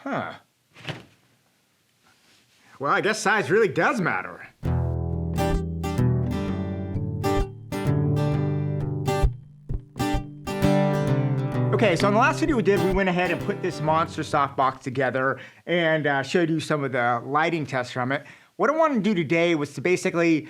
Huh. Well, I guess size really does matter. Okay, so in the last video we did, we went ahead and put this monster softbox together and showed you some of the lighting tests from it. What I wanted to do today was to basically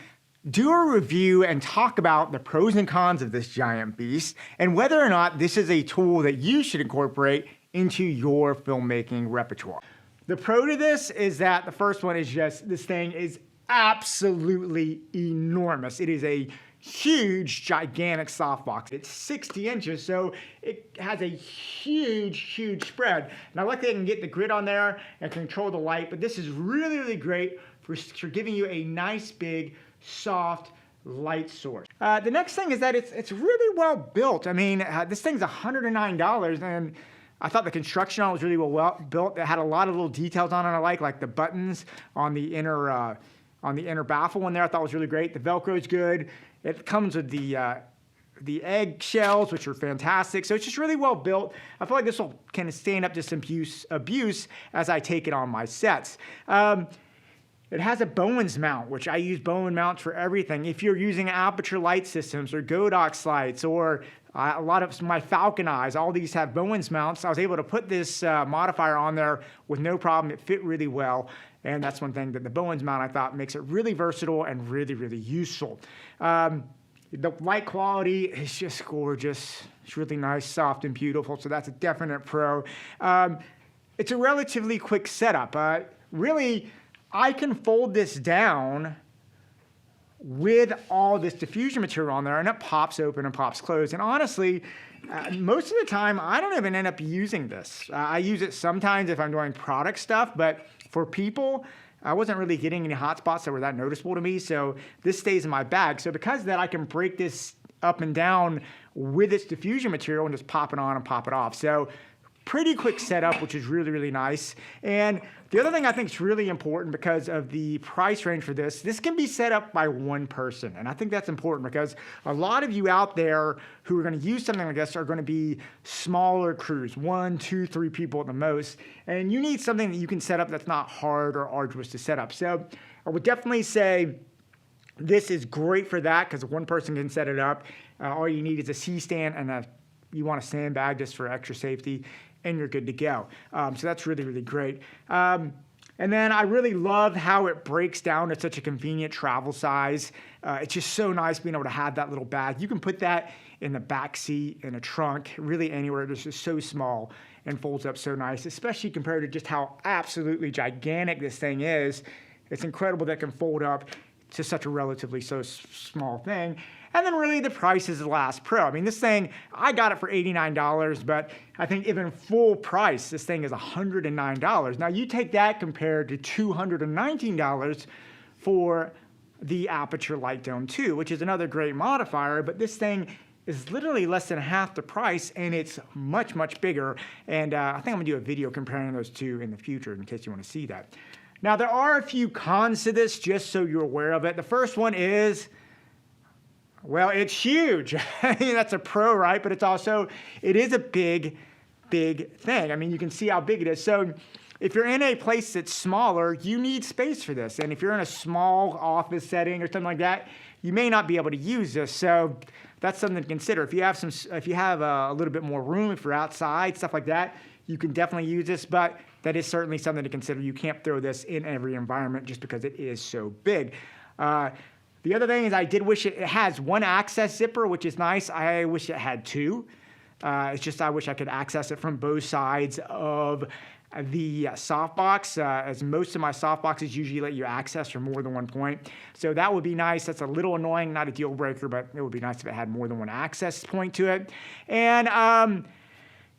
do a review and talk about the pros and cons of this giant beast and whether or not this is a tool that you should incorporate into your filmmaking repertoire. The pro to this is that the first one is just this thing is absolutely enormous. It is a huge, gigantic softbox. It's 60 inches, so it has a huge spread. And I like that I can get the grid on there and control the light, but this is really great for giving you a nice, big, soft light source. The next thing is that it's really well built. I mean, this thing's $109, and I thought the construction on it was really well built. It had a lot of little details on it I like the buttons on the inner baffle in there. I thought was really great. The Velcro is good. It comes with the egg shells, which are fantastic. So it's just really well built. I feel like this will kind of stand up to some abuse as I take it on my sets. It has a Bowens mount, which I use Bowen mounts for everything. If you're using aperture light systems or Godox lights or a lot of my Falcon eyes, all these have Bowens mounts. I was able to put this modifier on there with no problem. It fit really well. And that's one thing that the Bowens mount, I thought, makes it really versatile and really useful. The light quality is just gorgeous. It's really nice, soft, and beautiful. So that's a definite pro. It's a relatively quick setup. Really, I can fold this down with all this diffusion material on there, and it pops open and pops closed. And honestly, most of the time, I don't even end up using this. I use it sometimes if I'm doing product stuff, but for people, I wasn't really getting any hot spots that were that noticeable to me, so this stays in my bag. So because of that, I can break this up and down with its diffusion material and just pop it on and pop it off. So pretty quick setup, which is really nice. And the other thing I think is really important because of the price range for this can be set up by one person. And I think that's important because a lot of you out there who are going to use something like this are going to be smaller crews, 1, 2, 3 people at the most. And you need something that you can set up that's not hard or arduous to set up. So I would definitely say this is great for that because one person can set it up. All you need is a C-stand and you want a sandbag just for extra safety, and you're good to go. So that's really great. And then I really love how it breaks down to such a convenient travel size. It's just so nice being able to have that little bag. You can put that in the back seat, in a trunk, really anywhere. It's just so small and folds up so nice, especially compared to just how absolutely gigantic this thing is. It's incredible that it can fold up to such a relatively so small thing. And then really the price is the last pro. I mean, this thing, I got it for $89, but I think even full price, this thing is $109. Now you take that compared to $219 for the Aperture Light Dome 2, which is another great modifier, but this thing is literally less than half the price, and it's much bigger. And I think I'm gonna do a video comparing those two in the future in case you wanna see that. Now there are a few cons to this, just so you're aware of it. The first one is, well, it's huge. I mean, that's a pro, right? But it is a big thing. I mean, you can see how big it is. So if you're in a place that's smaller, you need space for this. And if you're in a small office setting or something like that, you may not be able to use this. So that's something to consider. If you have a little bit more room, if you're outside, stuff like that, you can definitely use this. But that is certainly something to consider. You can't throw this in every environment just because it is so big. The other thing is I did wish it has one access zipper, which is nice. I wish it had 2. It's just I wish I could access it from both sides of the softbox, as most of my softboxes usually let you access from more than one point. So that would be nice. That's a little annoying, not a deal breaker, but it would be nice if it had more than one access point to it. And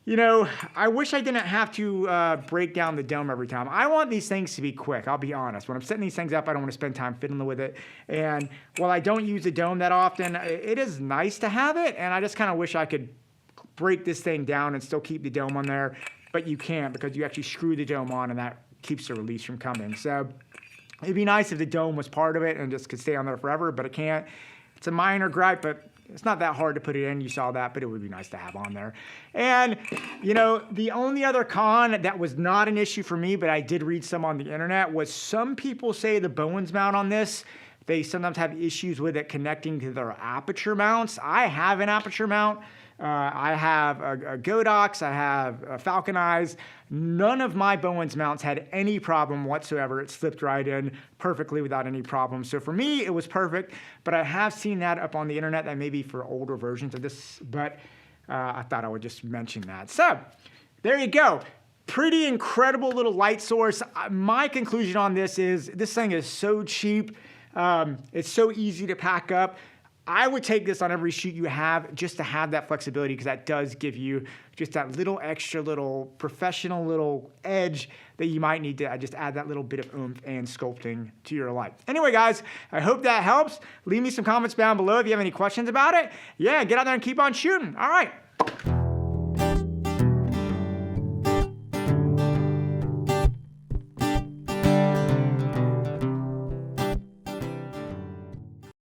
you know, I wish I didn't have to break down the dome every time. I want these things to be quick, I'll be honest. When I'm setting these things up, I don't want to spend time fiddling with it. And while I don't use the dome that often, it is nice to have it, and I just kind of wish I could break this thing down and still keep the dome on there, but you can't because you actually screw the dome on and that keeps the release from coming. So it'd be nice if the dome was part of it and just could stay on there forever, but it can't. It's a minor gripe, but It's not that hard to put it in. You saw that, but it would be nice to have on there. And, you know, the only other con that was not an issue for me, but I did read some on the internet, was some people say the Bowens mount on this, they sometimes have issues with it connecting to their aperture mounts. I have an aperture mount. I have a Godox, I have a Falcon Eyes. None of my Bowens mounts had any problem whatsoever. It slipped right in perfectly without any problem. So for me, it was perfect, but I have seen that up on the internet, that may be for older versions of this, but I thought I would just mention that. So there you go. Pretty incredible little light source. My conclusion on this is this thing is so cheap. It's so easy to pack up. I would take this on every shoot you have just to have that flexibility, because that does give you just that little extra little professional little edge that you might need to just add that little bit of oomph and sculpting to your light. Anyway, guys, I hope that helps. Leave me some comments down below if you have any questions about it. Yeah, get out there and keep on shooting. All right.